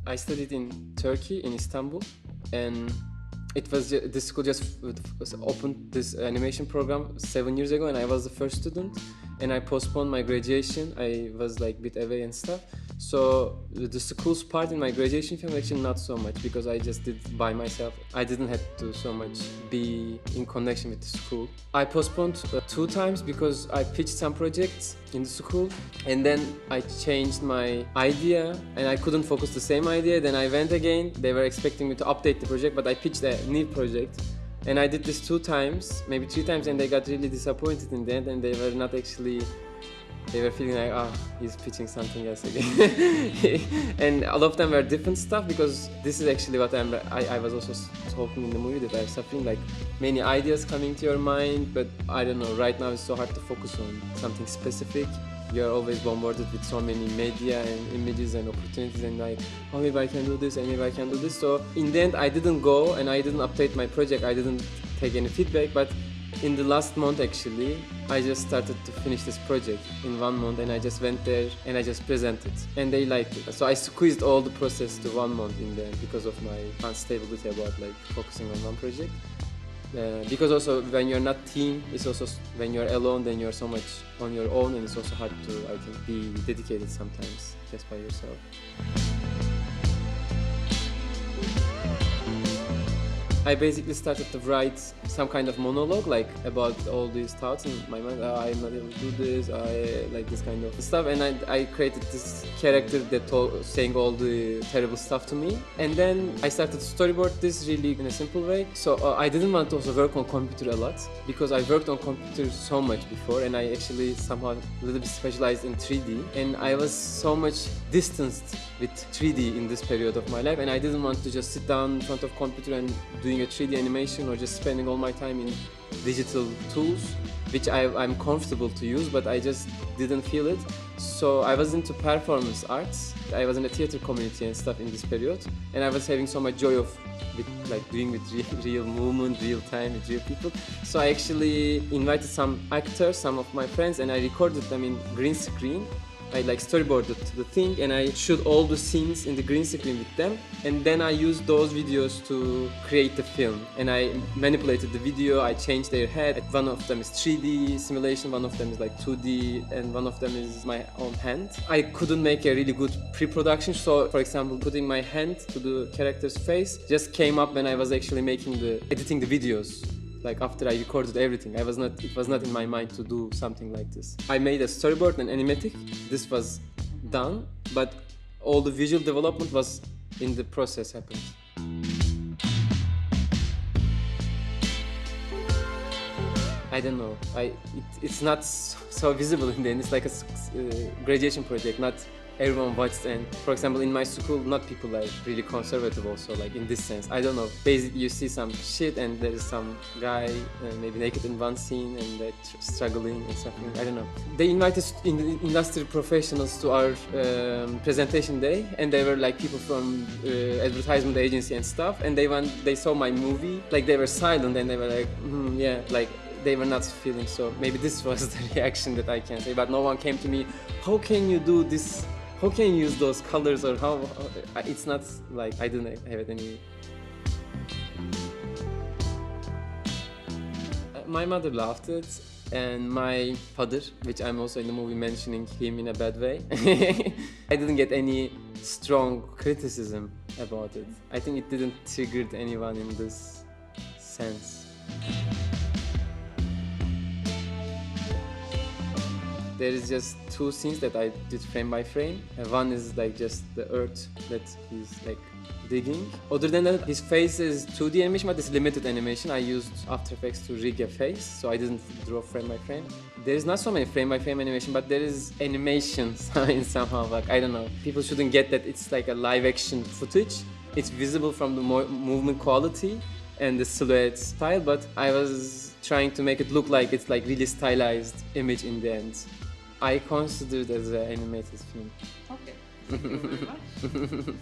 I studied in Turkey, in Istanbul, and it was the school just opened this animation program 7 years ago, and I was the first student, and I postponed my graduation. I was like a bit away and stuff. So the school's part in my graduation film actually not so much, because I just did by myself. I didn't have to so much be in connection with the school. I postponed 2 times because I pitched some projects in the school, and then I changed my idea and I couldn't focus the same idea. Then I went again. They were expecting me to update the project, but I pitched a new project. And I did this 2 times, maybe 3 times, and they got really disappointed in the end, and they were not actually, they were feeling like, he's pitching something else again. And all of them were different stuff, because this is actually what I was also talking in the movie, that I'm suffering like many ideas coming to your mind, but I don't know, right now it's so hard to focus on something specific. You're always bombarded with so many media and images and opportunities, and like, oh, maybe I can do this, and maybe I can do this. So in the end, I didn't go and I didn't update my project. I didn't take any feedback, but in the last month actually, I just started to finish this project in 1 month, and I just went there and I just presented, and they liked it. So I squeezed all the process to 1 month in the end, because of my instability about like focusing on one project. Because also when you're not team, it's also when you're alone, then you're so much on your own, and it's also hard to, I think, be dedicated sometimes just by yourself. I basically started to write some kind of monologue, like about all these thoughts in my mind. I'm not able to do this, I like this kind of stuff, and I created this character that saying all the terrible stuff to me. And then I started to storyboard this really in a simple way. So I didn't want to also work on computer a lot, because I worked on computer so much before, and I actually somehow a little bit specialized in 3D, and I was so much distanced with 3D in this period of my life, and I didn't want to just sit down in front of computer and doing a 3D animation, or just spending all my time in digital tools, which I'm comfortable to use, but I just didn't feel it. So I was into performance arts. I was in a theater community and stuff in this period, and I was having so much joy of doing with real movement, real time, with real people. So I actually invited some actors, some of my friends, and I recorded them in green screen. I storyboarded the thing, and I shoot all the scenes in the green screen with them, and then I used those videos to create the film. And I manipulated the video, I changed their head. One of them is 3D simulation, one of them is 2D, and one of them is my own hand. I couldn't make a really good pre-production, so for example, putting my hand to the character's face just came up when I was actually editing the videos. After I recorded everything, it was not in my mind to do something like this. I made a storyboard and animatic. This was done, but all the visual development was in the process happened. I don't know. It's not so visible in the end. It's like a graduation project, not everyone watched. And for example, in my school, not people are really conservative also, in this sense. I don't know. Basically, you see some shit and there is some guy maybe naked in one scene and they're struggling and something. I don't know. They invited industry professionals to our presentation day, and they were people from advertisement agency and stuff, and they saw my movie. They were silent and they were yeah, they were not feeling so. Maybe this was the reaction that I can say, but no one came to me, how can you do this? How can you use those colors, or how it's not I didn't have any. My mother loved it, and my father, which I'm also in the movie mentioning him in a bad way, I didn't get any strong criticism about it. I think it didn't trigger anyone in this sense. There is just 2 scenes that I did frame by frame. One is just the earth that he's digging. Other than that, his face is 2D animation, but it's limited animation. I used After Effects to rig a face, so I didn't draw frame by frame. There is not so many frame by frame animation, but there is animation somehow. I don't know. People shouldn't get that it's a live action footage. It's visible from the movement quality and the silhouette style, but I was trying to make it look like it's really stylized image in the end. I consider it as an animated film. Okay, thank you very much.